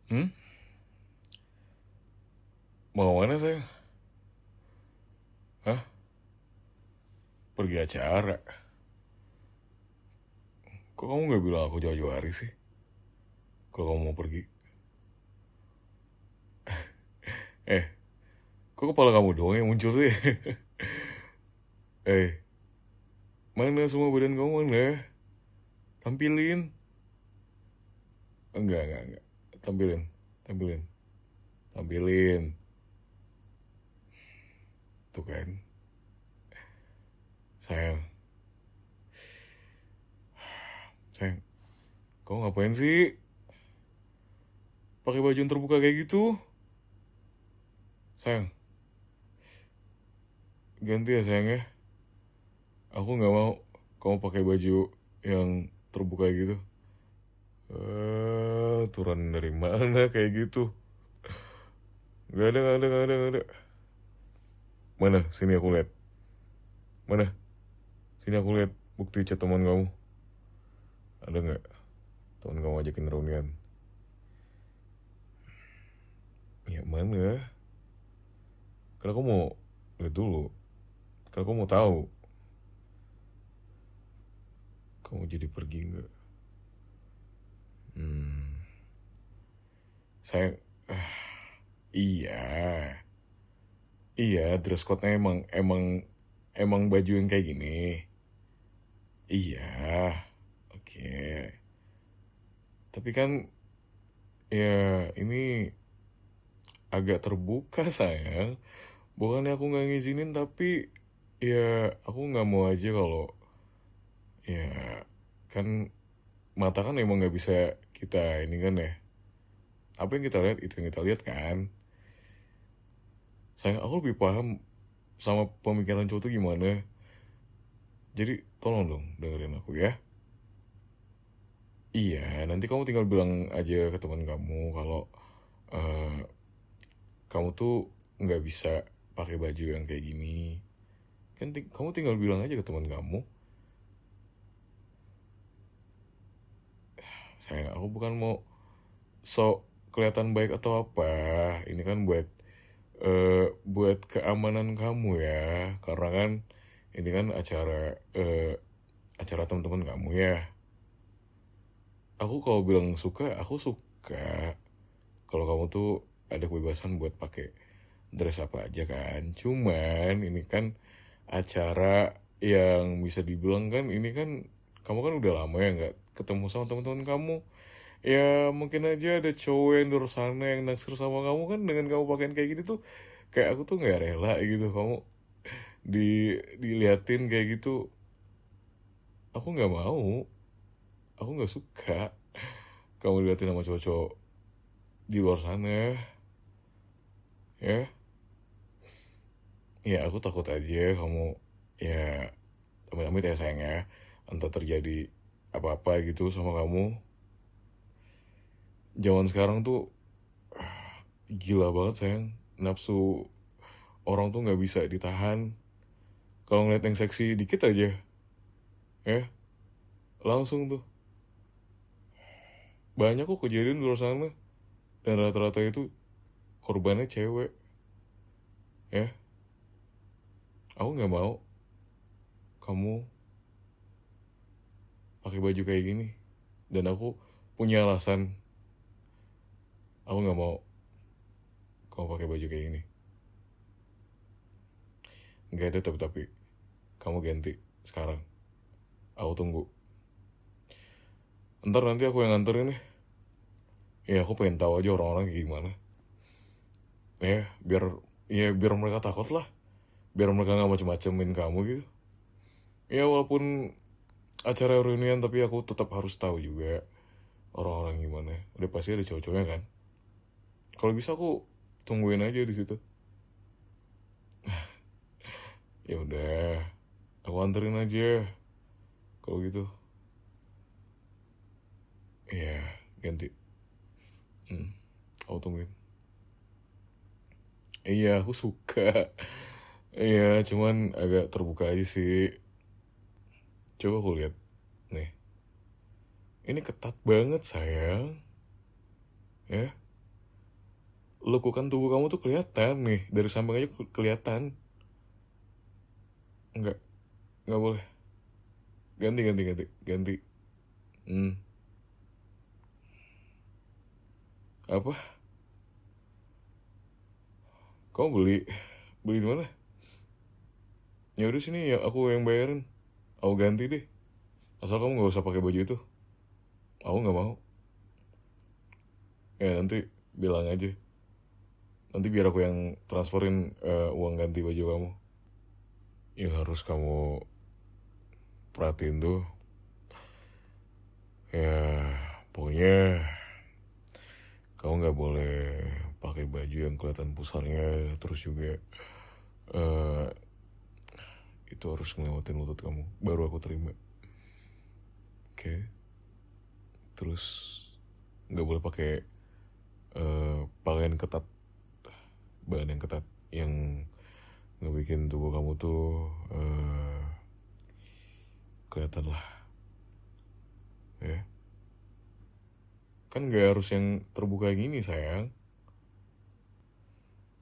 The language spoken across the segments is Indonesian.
Hmm? Mau mana saya? Hah? Pergi acara? Kok kamu gak bilang aku jauh-jauh hari sih? Kalau kamu mau pergi. Eh, kok kepala kamu doang yang muncul sih? Eh, mana semua badan kamu mana? Tampilin. Enggak. Tampilin. Tampilin. Tampilin. Tuh kan. Sayang. Sayang. Kau ngapain sih? Pakai baju yang terbuka kayak gitu? Sayang. Ganti ya sayang ya. Aku gak mau kamu pakai baju yang terbuka gitu. Turun dari mana kayak gitu? Gak ada. Mana? Sini aku lihat. Mana? Sini aku lihat bukti chat teman kamu. Ada nggak? Teman kamu ajakin reunian. Ya mana? Karena aku mau lihat dulu. Karena aku mau tahu kamu jadi pergi nggak. Hmm, saya iya. Iya, dress code-nya emang baju yang kayak gini. Iya. Oke. Tapi kan ya ini agak terbuka sayang. Bukannya aku nggak ngizinin tapi ya aku nggak mau aja kalau ya kan mata kan emang nggak bisa kita ini kan ya. Apa yang kita lihat itu yang kita lihat kan. Sayang aku lebih paham sama pemikiran cowok tuh gimana. Jadi tolong dong dengerin aku ya. Iya, nanti kamu tinggal bilang aja ke teman kamu kalau eh, kamu tuh nggak bisa pakai baju yang kayak gini. Kan kamu tinggal bilang aja ke teman kamu. Sayang aku bukan mau sok kelihatan baik atau apa. Ini kan buat keamanan kamu ya. Karena kan ini kan acara teman-teman kamu ya. Aku kalau bilang suka, aku suka. Kalau kamu tuh ada kebebasan buat pakai dress apa aja kan. Cuman ini kan acara yang bisa dibilang kan ini kan kamu kan udah lama ya nggak ketemu sama teman-teman kamu. Ya mungkin aja ada cowok yang di luar sana yang naksir sama kamu kan dengan kamu pakaian kayak gitu tuh kayak aku tuh nggak rela gitu kamu di diliatin kayak gitu. Aku nggak mau, aku nggak suka kamu diliatin sama cowok-cowok di luar sana ya. Ya aku takut aja kamu ya amit-amit ya sayang ya entah terjadi apa-apa gitu sama kamu. Zaman sekarang tuh gila banget sayang, nafsu orang tuh nggak bisa ditahan. Kalau ngeliat yang seksi dikit aja ya langsung tuh banyak kok kejadian di luar sana dan rata-rata itu korbannya cewek ya. Aku nggak mau kamu pakai baju kayak gini dan aku punya alasan. Aku nggak mau kamu pakai baju kayak gini. Nggak ada tapi kamu ganti sekarang. Aku tunggu. Ntar nanti aku yang nganterin nih. Ya aku pengen tahu aja orang-orang kayak gimana. Ya biar mereka takut lah. Biar mereka nggak macem-macemin kamu gitu. Ya walaupun acara reunian tapi aku tetap harus tahu juga orang-orang gimana. Udah pasti ada cowok-cowoknya kan. Kalau bisa aku tungguin aja di situ. Ya udah, aku anterin aja. Kalau gitu, ya ganti. Hmm, aku tungguin. Iya, aku suka. Iya, cuman agak terbuka aja sih. Coba aku lihat. Nih, ini ketat banget sayang. Ya, lekukan tubuh kamu tuh kelihatan nih, dari samping aja kelihatan. Enggak, nggak boleh. Ganti, ganti, ganti, ganti. Hmm, apa? Kamu beli, beli di mana? Ya udah sini ya aku yang bayarin. Aku ganti deh. Asal kamu nggak usah pakai baju itu. Aku nggak mau. Ya nanti bilang aja. Nanti biar aku yang transferin uang ganti baju kamu. Yang harus kamu perhatiin tuh, ya pokoknya kamu nggak boleh pakai baju yang kelihatan pusarnya. Terus juga eh itu harus ngelewatin lutut kamu. Baru aku terima. Oke. Terus nggak boleh pakai pakaian ketat, bahan yang ketat, yang ngebikin tubuh kamu tuh kelihatan lah, ya. Kan nggak harus yang terbuka gini sayang.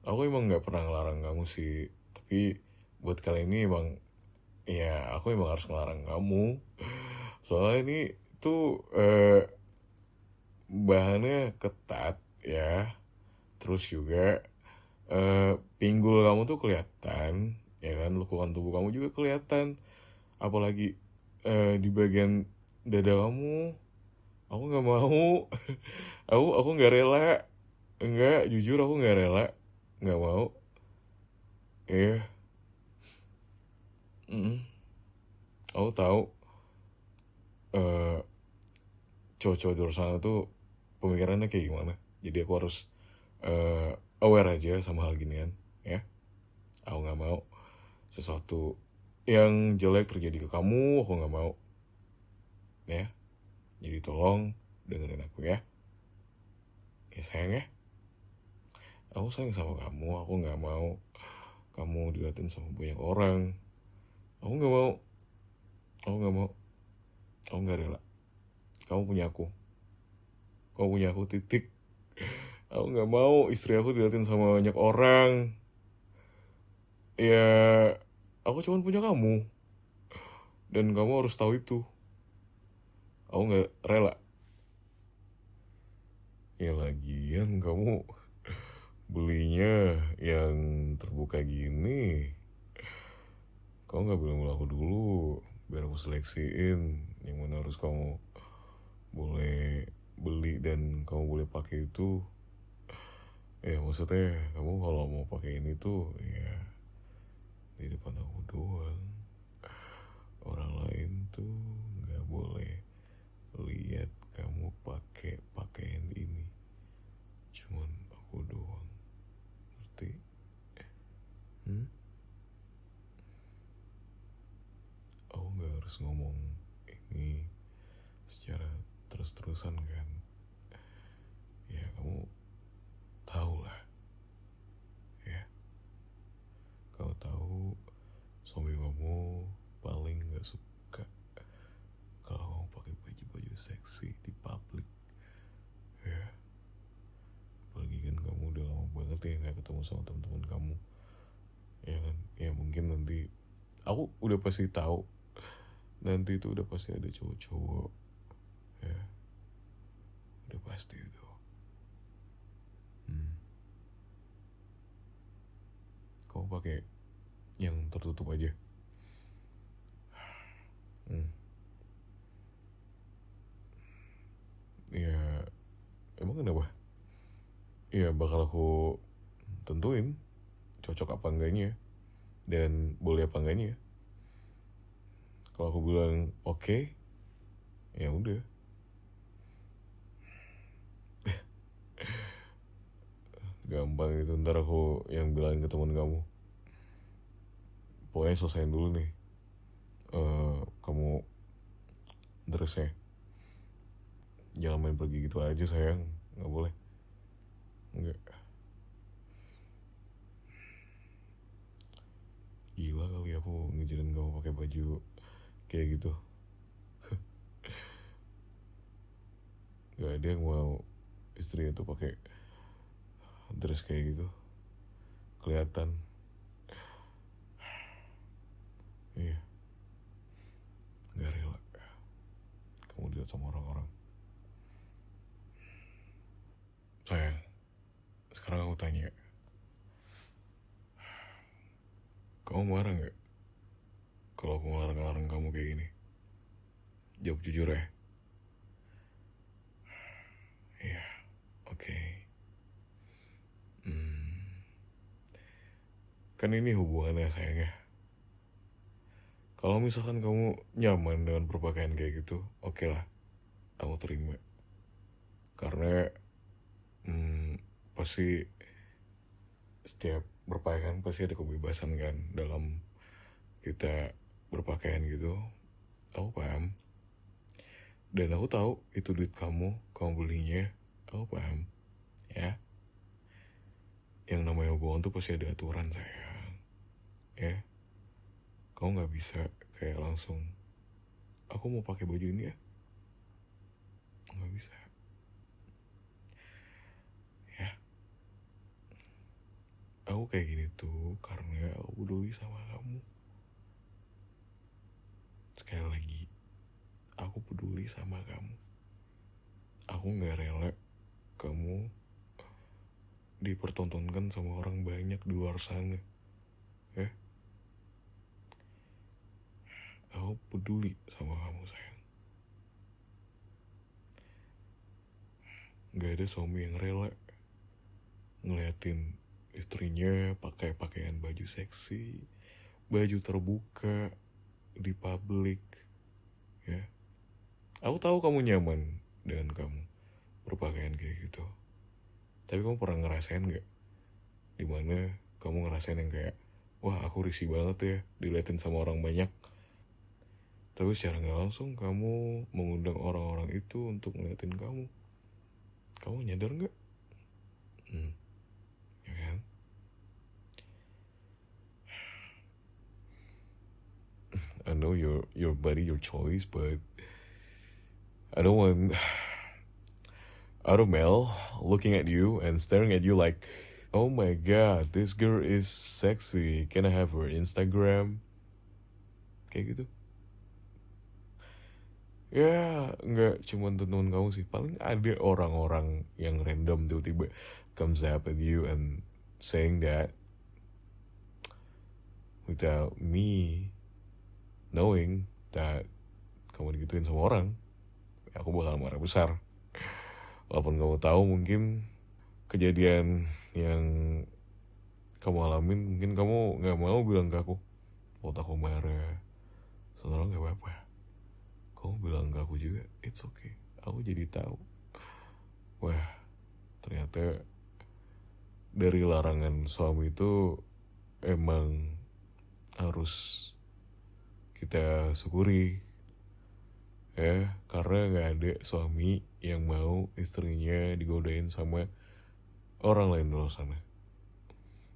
Aku emang nggak pernah ngelarang kamu sih, tapi buat kali ini emang, ya aku emang harus ngelarang kamu. Soalnya ini tuh bahannya ketat ya. Terus juga pinggul kamu tuh kelihatan, ya kan, lekukan tubuh kamu juga kelihatan, apalagi di bagian dada kamu. Aku nggak mau. Aku nggak rela. Enggak, jujur aku nggak rela, nggak mau. Iya. mm Aku tahu eh cowok-cowok di luar sana tuh pemikirannya kayak gimana. Jadi aku harus aware aja sama hal ginian, ya. Aku nggak mau sesuatu yang jelek terjadi ke kamu. Aku nggak mau, ya. Jadi tolong dengerin aku ya. Ya sayang ya. Aku sayang sama kamu. Aku nggak mau kamu diliatin sama banyak orang. Aku nggak mau. Aku nggak mau. Aku nggak rela. Kamu punya aku. Kamu punya aku, titik. Aku nggak mau istri aku diliatin sama banyak orang. Ya, aku cuma punya kamu. Dan kamu harus tahu itu. Aku nggak rela. Ya lagian kamu belinya yang terbuka gini. Kamu nggak bilang aku dulu, biar aku seleksiin yang mana harus kamu boleh beli dan kamu boleh pakai itu. Ya maksudnya kamu kalau mau pakai ini tuh ya di depan aku doang. Orang lain tuh nggak boleh lihat kamu pakai pakaian ini. Cuman aku doang. Ngerti? Hmm? Aku nggak harus ngomong ini secara terus-terusan kan. Ya kamu tahu lah, ya. Kau tahu suami kamu paling nggak suka kalau kamu pakai baju-baju seksi di publik, ya. Apalagi kan kamu udah lama banget ya nggak ketemu sama teman-teman kamu, ya kan. Ya mungkin nanti aku udah pasti tahu, nanti itu udah pasti ada cowok-cowok, ya. Udah pasti itu. hmm. Kamu pakai yang tertutup aja. hmm. Ya emang kenapa? Ya bakal aku tentuin cocok apa enggaknya dan boleh apa enggaknya. Kalau aku bilang oke, ya udah. Gampang itu, ntar aku yang bilangin ke teman kamu. Pokoknya selesaiin dulu nih kamu dressnya. Jangan main pergi gitu aja sayang, nggak boleh. Nggak. Gila kali aku ngejarin kamu pakai baju kayak gitu. Gak ada yang mau istrinya tuh pakai dress kayak gitu kelihatan. Iya, nggak rela kamu dilihat sama orang-orang. Sayang, sekarang aku tanya, kamu marah nggak kalau aku ngelarang-larang kamu kayak gini? Jawab jujur ya. Iya, oke. Kan ini hubungannya sayang ya. Kalau misalkan kamu nyaman dengan berpakaian kayak gitu, oke lah, aku terima. Karena pasti setiap berpakaian pasti ada kebebasan kan dalam kita berpakaian gitu. Aku paham. Dan aku tahu itu duit kamu belinya. Aku paham. Ya. Yang namanya hubungan tuh pasti ada aturan sayang. Ya. Kamu gak bisa kayak langsung, aku mau pakai baju ini ya. Gak bisa. Ya. Aku kayak gini tuh karena aku peduli sama kamu. Sekali lagi, aku peduli sama kamu. Aku gak rela kamu dipertontonkan sama orang banyak di luar sana. Ya. Aku peduli sama kamu sayang. Gak ada suami yang rela ngeliatin istrinya pakai pakaian baju seksi, baju terbuka di publik. Ya. Aku tahu kamu nyaman dengan kamu berpakaian kayak gitu. Tapi kamu pernah ngerasain gak dimana kamu ngerasain yang kayak, wah aku risih banget ya diliatin sama orang banyak. Tapi secara gak langsung kamu mengundang orang-orang itu untuk ngeliatin kamu. Kamu nyadar gak? Ya kan? I know your body, your choice, but I don't want other male looking at you and staring at you like, oh my god, this girl is sexy. Can I have her Instagram? Kayak gitu. Ya, nggak cuma teman kamu sih. Paling ada orang-orang yang random tiba-tiba comes up at you and saying that without me knowing that kamu digituin sama orang, aku bakal marah besar. Walaupun kamu tahu mungkin kejadian yang kamu alamin, mungkin kamu gak mau bilang ke aku waktu aku marah. Sebenarnya gak apa-apa, kamu bilang ke aku juga, it's okay. Aku jadi tahu, wah ternyata dari larangan suami itu emang harus kita syukuri ya, karena gak ada suami yang mau istrinya digodain sama orang lain di luar sana.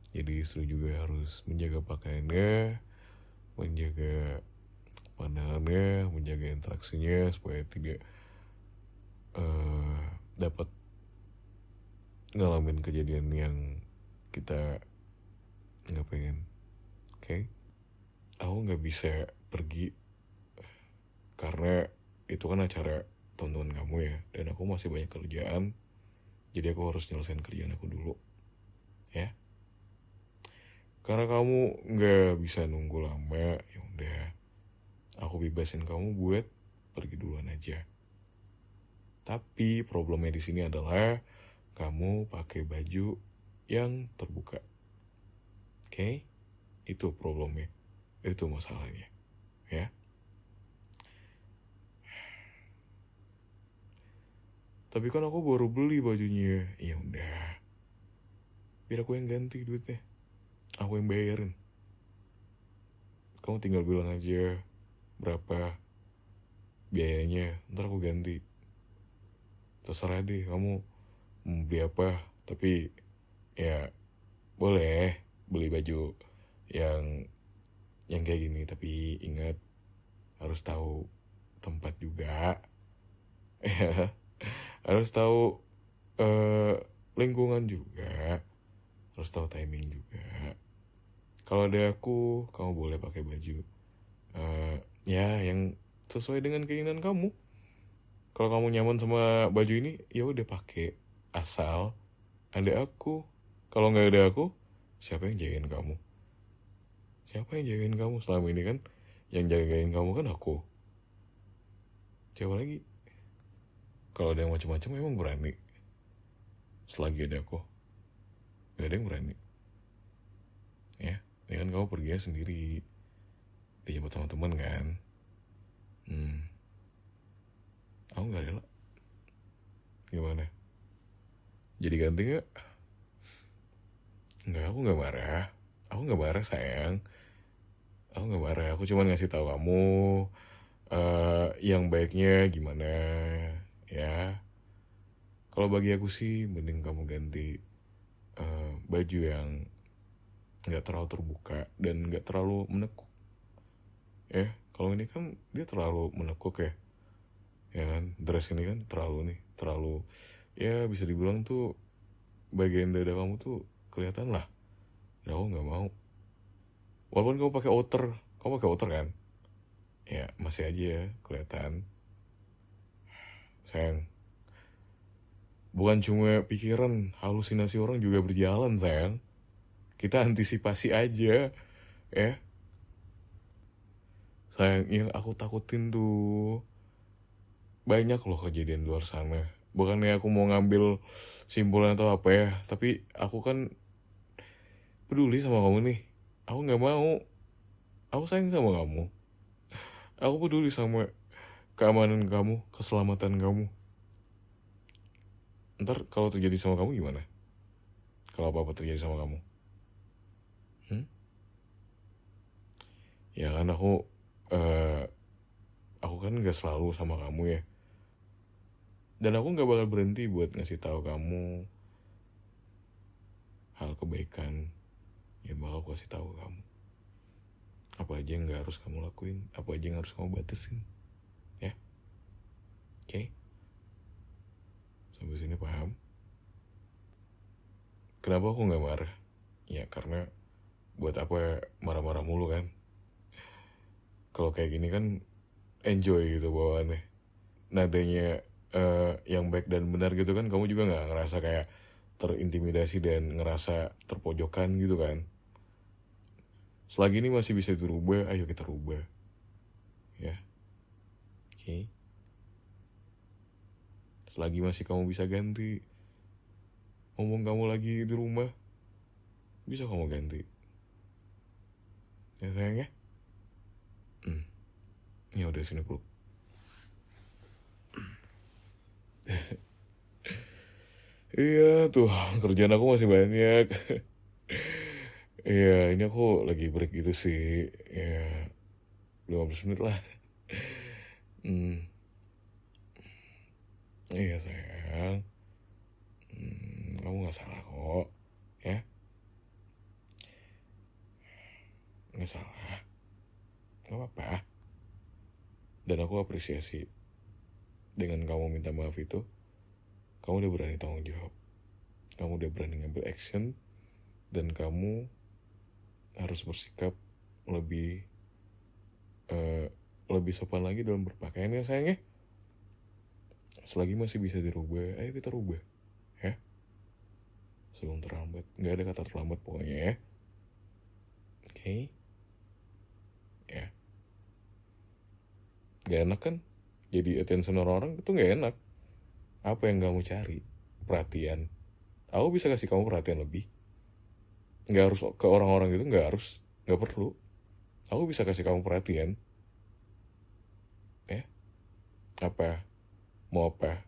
Jadi istri juga harus menjaga pakaiannya, menjaga pandangannya, menjaga interaksinya supaya tidak dapat ngalamin kejadian yang kita nggak pengen. Oke? Aku nggak bisa pergi karena itu kan acara tontonan kamu ya, dan aku masih banyak kerjaan, jadi aku harus nyelesain kerjaan aku dulu. Ya? Karena kamu nggak bisa nunggu lama, ya udah, aku bebasin kamu buat pergi duluan aja. Tapi problemnya di sini adalah kamu pakai baju yang terbuka. Oke? Itu problemnya. Itu masalahnya. Ya. Tapi kan aku baru beli bajunya. Ya udah. Biar aku yang ganti duitnya. Aku yang bayarin. Kamu tinggal bilang aja berapa biayanya, ntar aku ganti. Terserah deh kamu mau beli apa. Tapi ya boleh beli baju yang kayak gini. Tapi ingat, harus tahu tempat juga. Harus tahu lingkungan juga, harus tahu timing juga. Kalau ada aku, kamu boleh pakai baju ya yang sesuai dengan keinginan kamu. Kalau kamu nyaman sama baju ini, ya udah pakai. Asal ada aku. Kalau nggak ada aku, siapa yang jagain kamu? Siapa yang jagain kamu selama ini kan? Yang jagain kamu kan aku. Siapa lagi? Kalau ada yang macam-macam emang berani. Selagi ada aku, nggak ada yang berani. Ya, kan kamu pergi sendiri, dijemput sama teman kan. Aku nggak rela. Gimana? Jadi ganti nggak? Nggak, aku nggak marah. Aku nggak marah sayang. Aku nggak marah. Aku cuma ngasih tahu kamu yang baiknya gimana. Ya, kalau bagi aku sih mending kamu ganti baju yang nggak terlalu terbuka dan nggak terlalu menekuk. Ya, kalau ini kan dia terlalu menekuk ya. Ya kan, dress ini kan terlalu ya bisa dibilang tuh bagian dada kamu tuh kelihatan lah. Dan aku nggak mau. Walaupun kamu pakai outer kan? Ya masih aja ya kelihatan. Sayang, bukan cuma pikiran, halusinasi orang juga berjalan sayang. Kita antisipasi aja, ya. Sayang, yang aku takutin tuh banyak loh kejadian di luar sana. Bukannya aku mau ngambil simpulan atau apa ya, tapi aku kan peduli sama kamu nih. Aku nggak mau. Aku sayang sama kamu. Aku peduli sama keamanan kamu, keselamatan kamu. Ntar kalau terjadi sama kamu gimana? Kalau apa-apa terjadi sama kamu? Ya kan eh, aku kan gak selalu sama kamu ya. Dan aku gak bakal berhenti buat ngasih tahu kamu hal kebaikan yang bakal aku kasih tahu kamu. Apa aja yang gak harus kamu lakuin, apa aja yang harus kamu batasin. Ya, oke? Sampai sini paham? Kenapa aku gak marah? Ya karena buat apa marah-marah mulu kan? Kalau kayak gini kan enjoy gitu bawaannya. Nadanya yang baik dan benar gitu kan, kamu juga nggak ngerasa kayak terintimidasi dan ngerasa terpojokan gitu kan. Selagi ini masih bisa dirubah, ayo kita rubah, ya. Oke. Selagi masih kamu bisa ganti, ngomong kamu lagi di rumah, bisa kamu ganti, ya sayang ya. Ya udah sini peluk. Iya tuh, kerjaan aku masih banyak. Iya, ini aku lagi break gitu sih. Ya, 15 menit lah. Iya sayang. Kamu gak salah kok. Ya, gak salah. Gak apa-apa. Dan aku apresiasi dengan kamu minta maaf itu. Kamu udah berani tanggung jawab. Kamu udah berani ngambil action. Dan kamu harus bersikap lebih lebih sopan lagi dalam berpakaian ya sayang ya. Selagi masih bisa dirubah, ayo kita rubah, ya. Sebelum terlambat. Gak ada kata terlambat pokoknya ya. Oke. Ya. Gak enak kan? Jadi attention orang-orang itu gak enak. Apa yang kamu cari? Perhatian. Aku bisa kasih kamu perhatian lebih. Gak harus ke orang-orang itu, gak harus. Gak perlu. Aku bisa kasih kamu perhatian. Ya. Apa? Mau apa?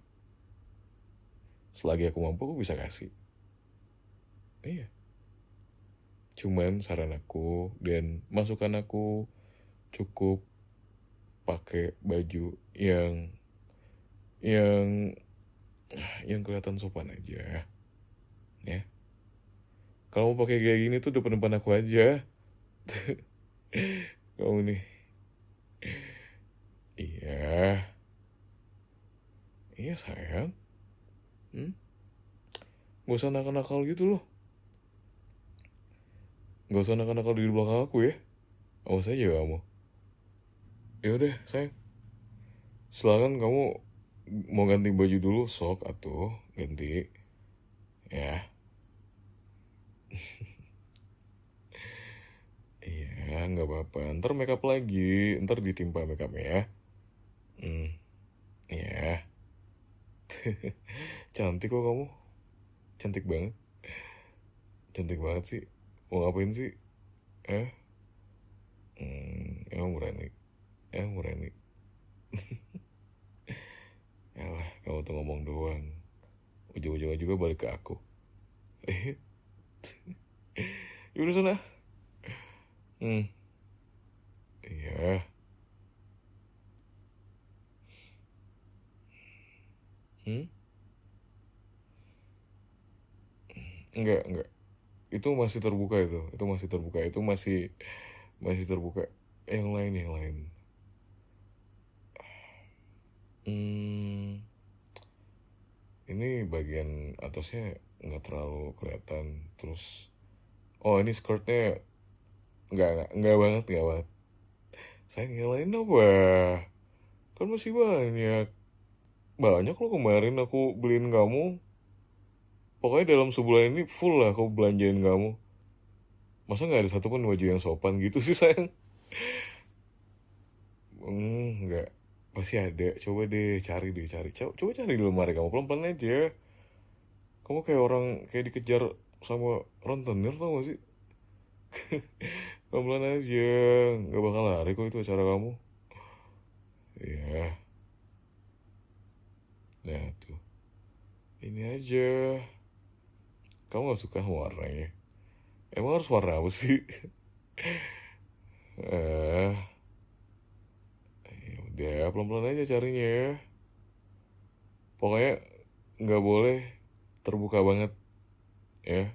Selagi aku mampu, aku bisa kasih. Iya. Cuman saran aku dan masukan aku, cukup pakai baju yang kelihatan sopan aja. Ya. Kalau mau pakai kayak gini tuh depan-depan aku aja. Kamu nih. Iya sayang. Gak usah nakal-nakal gitu loh. Gak usah nakal-nakal di belakang aku ya. Awas aja kamu. Ya udah sayang, silakan kamu mau ganti baju dulu, sok atuh ganti ya. Iya, nggak apa-apa. Ntar make up lagi, ntar ditimpa make upnya ya. Hmm, iya. Cantik kok kamu, cantik banget, cantik banget sih. Mau ngapain sih? Eh, emang berani, emang berani. Yalah, kamu tuh ngomong doang. Ujung-ujungnya juga balik ke aku. Yaudah sana. Hmm, iya. Hmm, enggak. Itu masih terbuka itu masih terbuka, itu masih terbuka. Yang lain, yang lain. Hmm, ini bagian atasnya nggak terlalu kelihatan. Terus, oh ini skirtnya nggak banget, nggak banget. Sayang, yang lain apa? Kan masih banyak. Banyak loh kemarin aku beliin kamu. Pokoknya dalam sebulan ini full lah aku belanjain kamu. Masa nggak ada satupun baju yang sopan gitu sih sayang? Nggak. Pasti ada. Coba deh cari deh cari. Coba cari di lemari kamu pelan-pelan aja. Kamu kayak orang kayak dikejar sama rentenir tau gak sih? Pelan-pelan aja. Nggak bakal lari kok itu acara kamu. Iya. Nah tuh. Ini aja. Kamu gak suka sama warnanya? Emang harus warna apa sih? eh, ya udah pelan-pelan aja carinya ya. Pokoknya nggak boleh terbuka banget ya.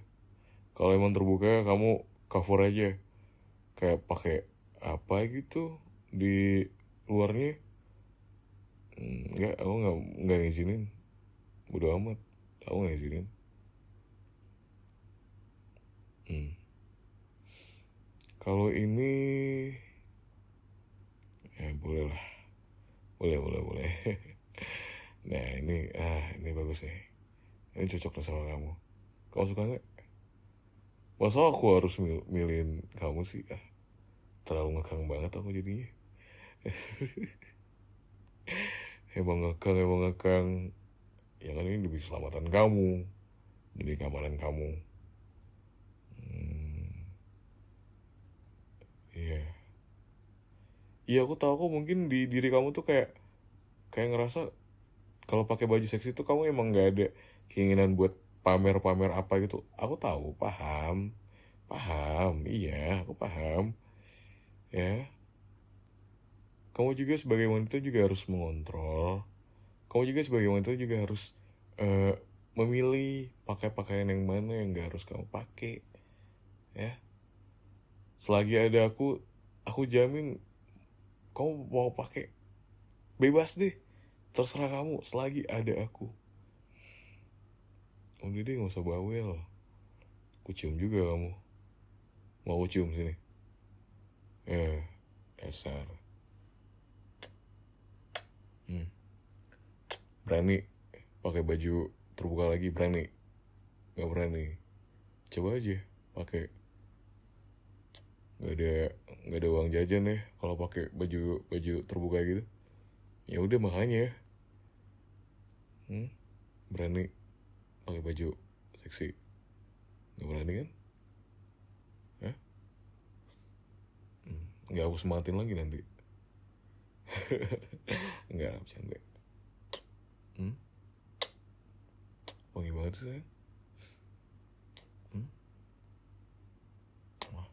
Kalau emang terbuka kamu cover aja. Kayak pakai apa gitu di luarnya. Nggak, aku nggak ngizinin. Bodo amat. Aku nggak ngizinin. Hmm. Kalau ini, ya boleh lah. Boleh. Nah ini bagus nih. Ini cocok nih sama kamu. Kamu suka nggak? Masa aku harus milihin kamu sih? Terlalu ngekang banget aku jadinya. Emang ngekang. Ya kan ini demi keselamatan kamu, demi keamanan kamu. Hmm, iya. Iya aku tahu kok, mungkin di diri kamu tuh kayak kayak ngerasa kalau pakai baju seksi tuh kamu emang nggak ada keinginan buat pamer-pamer apa gitu. Aku tahu, paham, paham. Iya, aku paham. Ya, kamu juga sebagai wanita juga harus mengontrol. Kamu juga sebagai wanita juga harus eh, memilih pakai pakaian yang mana yang gak harus kamu pakai. Ya, selagi ada aku jamin kamu mau pakai bebas deh, terserah kamu selagi ada aku. Udah deh nggak usah bawel, aku cium juga kamu. Mau aku cium sini? Dasar. hmm. Berani pakai baju terbuka lagi? Berani? Nggak berani? Coba aja pakai. Nggak ada uang jajan ya kalau pakai baju baju terbuka gitu. Ya udah makanya. hmm? Berani pakai baju seksi? Nggak berani kan? Hah? Nggak, aku semangatin lagi nanti. Nggak, bercanda. hmm? Wangi banget sih sayang. hmm? Wah,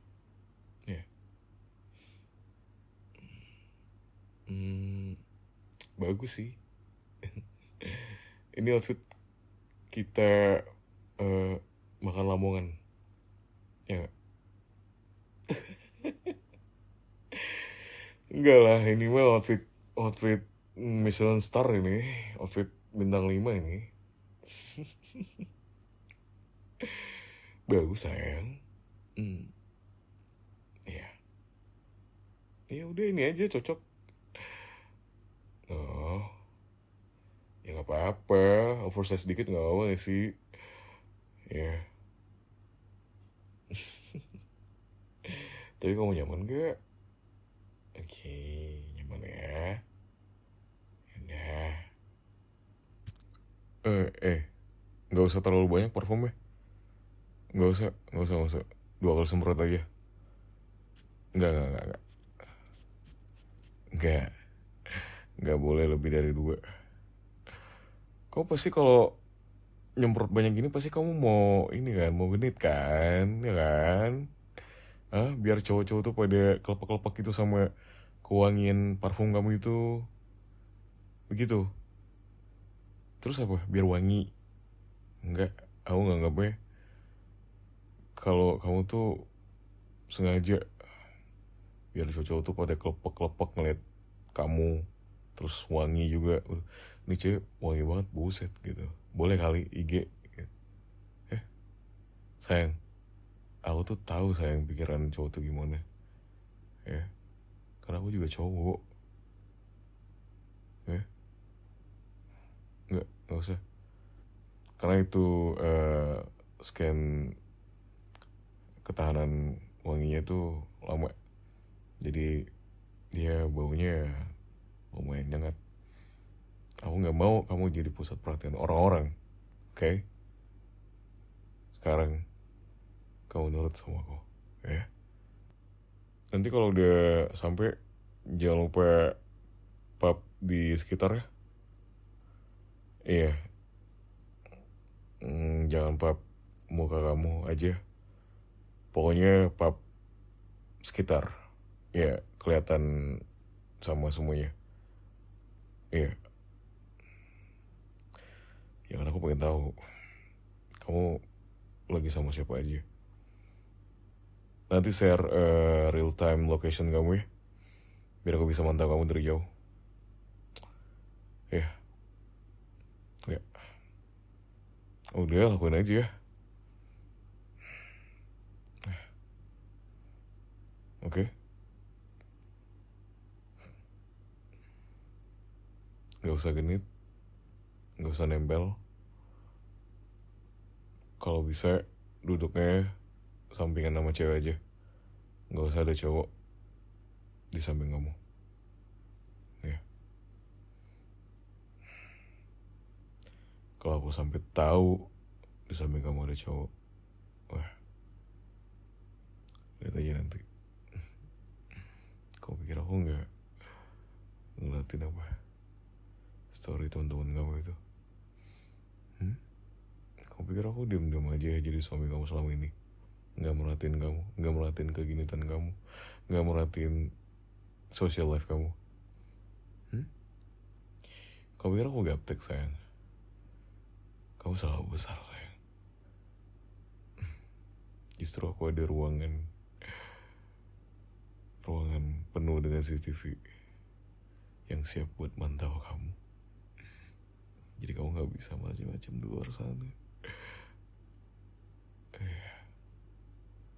ya. Hmm, bagus sih. Ini outfit kita eh, makan Lamongan ya nggak? Enggak lah, ini mah outfit outfit Michelin star ini, outfit bintang 5 ini. Bagus sayang. Ya, ya udah ini aja cocok. Oh, ya nggak apa-apa. Oversize dikit nggak apa sih. Ya, tapi kamu nyaman gak? Oke, nyaman ya. Udah. Nggak usah terlalu banyak parfumnya. Nggak usah. 2 kali semprot aja. Nggak. Nggak, nggak boleh lebih dari 2. Kau pasti kalau nyemprot banyak gini pasti kamu mau ini kan, mau genit kan, ya kan? Biar cowok-cowok tuh pada kelepak-kelepak gitu sama kewangian parfum kamu itu. Begitu. Terus apa? Biar wangi. Enggak, aku nggak nganggapnya kalau kamu tuh sengaja biar cowok-cowok tuh pada kelepek-kelepek ngeliat kamu, terus wangi juga. Ini cewek wangi banget, buset gitu. Boleh kali IG gitu. Sayang, aku tuh tahu sayang pikiran cowok tuh gimana ya, karena aku juga cowok. Ya, nggak usah, karena itu scan ketahanan wanginya tuh lama, jadi dia baunya lumayan nyengat. Aku nggak mau kamu jadi pusat perhatian orang-orang. Oke? Sekarang kamu nurut sama aku, ya. Nanti kalau udah sampai jangan lupa pap di sekitar ya. Iya. Jangan pap muka kamu aja. Pokoknya pap sekitar. Ya, kelihatan sama semuanya. Iya. Ya kan aku pengen tahu kamu lagi sama siapa aja. Nanti share real time location kamu ya, biar aku bisa mantau kamu dari jauh. Ya, ya. Udah lakuin aja ya. Oke? Gak usah genit, gak usah nempel. Kalau bisa duduknya sampingan sama cewek aja. Gak usah ada cowok di samping kamu. Ya. Kalau aku sampai tahu di samping kamu ada cowok, wah, lihat aja nanti. Kau pikir aku nggak ngeliatin apa story teman-teman kamu itu? Kau pikir aku diam-diam aja jadi suami kamu selama ini? Nggak merhatiin kamu, nggak merhatiin kegenitan kamu, nggak merhatiin social life kamu? Kau pikir aku gaptek sayang? Kamu salah besar sayang. Justru aku ada ruangan penuh dengan CCTV yang siap buat mantau kamu. Jadi kamu nggak bisa macam-macam di luar sana.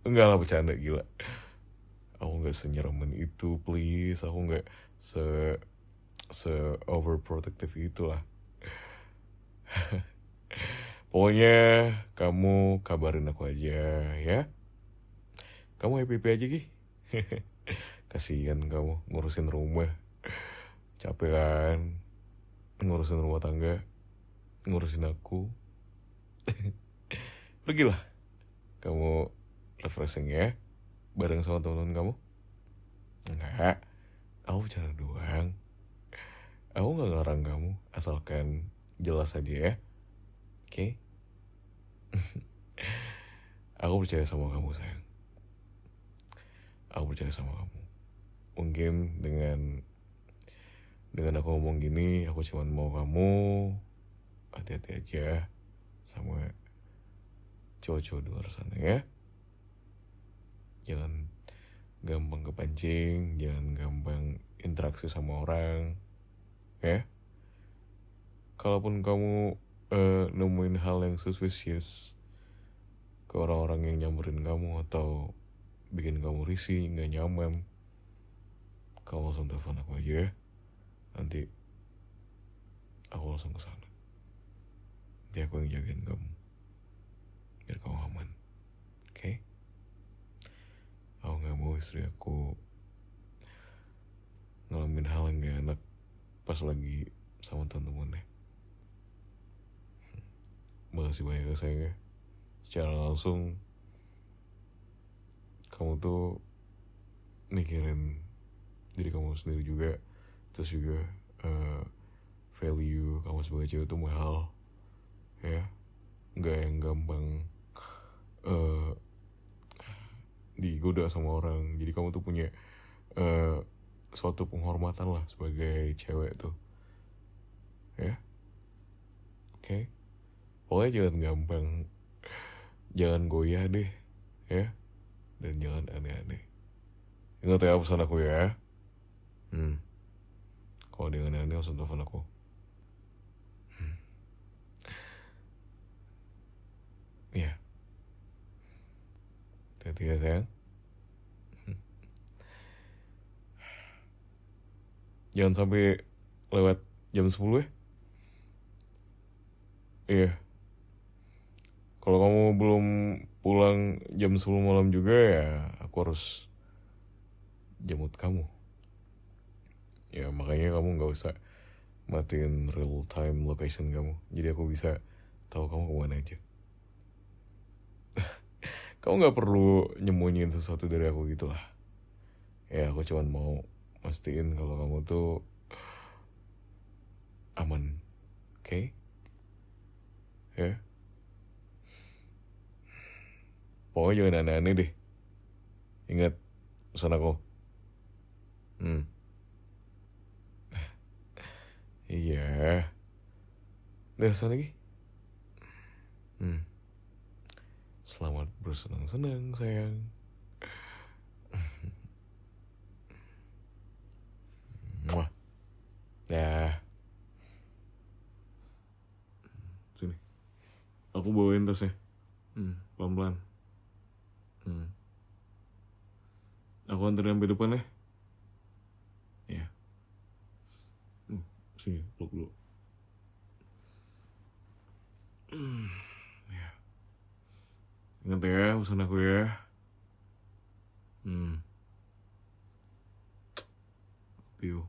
Enggak lah, bercanda, gila. Aku nggak senyeremen itu, please. Aku nggak se overprotective itulah. Pokoknya kamu kabarin aku aja ya. Kamu happy aja Gi. Kasihan kamu ngurusin rumah, capek kan, ngurusin rumah tangga, ngurusin aku. Pergilah kamu refreshing ya, bareng sama teman-teman kamu. Enggak, aku bicara doang. Aku nggak ngarang kamu, asalkan jelas aja ya. Oke? Aku percaya sama kamu sayang. Aku percaya sama kamu. Mungkin dengan aku ngomong gini, aku cuma mau kamu hati-hati aja sama cowok-cowok di luar sana ya. Jangan gampang kepancing, jangan gampang interaksi sama orang ya. Kalaupun kamu nemuin hal yang suspicious, ke orang-orang yang nyamperin kamu atau bikin kamu risih, nggak nyaman, kamu langsung telepon aku aja ya. Nanti aku langsung ke sana. Nanti aku yang jagain kamu biar kamu aman. Oke? Aku nggak mau istri aku ngalamin hal yang gak enak pas lagi sama teman-temannya. Makasih banyak ya sayangnya. Secara langsung kamu tuh mikirin diri kamu sendiri juga, terus juga value kamu sebagai cewek itu mahal ya, nggak yang gampang digoda sama orang. Jadi kamu tuh punya suatu penghormatan lah sebagai cewek tuh ya. Oke? Pokoknya jangan gampang, jangan goyah deh ya, dan jangan aneh-aneh. Ingat ya pesan aku ya. Kalau dia aneh-aneh langsung telepon aku. Iya. Hati-hati ya sayang. Jangan sampai lewat jam 10 ya. Iya. Kalau kamu belum pulang jam 10 malam juga ya aku harus jemput kamu. Ya makanya kamu gak usah matiin real time location kamu. Jadi aku bisa tahu kamu kemana aja. Kamu gak perlu nyembunyiin sesuatu dari aku gitu lah. Ya aku cuman mau mastiin kalau kamu tuh aman. Oke? Ya. Pokoknya jangan aneh-aneh deh. Ingat pesan aku. Iya. Udah sana lagi. Selamat bersenang-senang sayang. Muah. Ya. Sini. Aku bawain tasnya. Pelan-pelan. Aku anterin sampai depan ya. Ya. Sini, peluk dulu. Ya. Ingat ya pesan aku ya. Love you.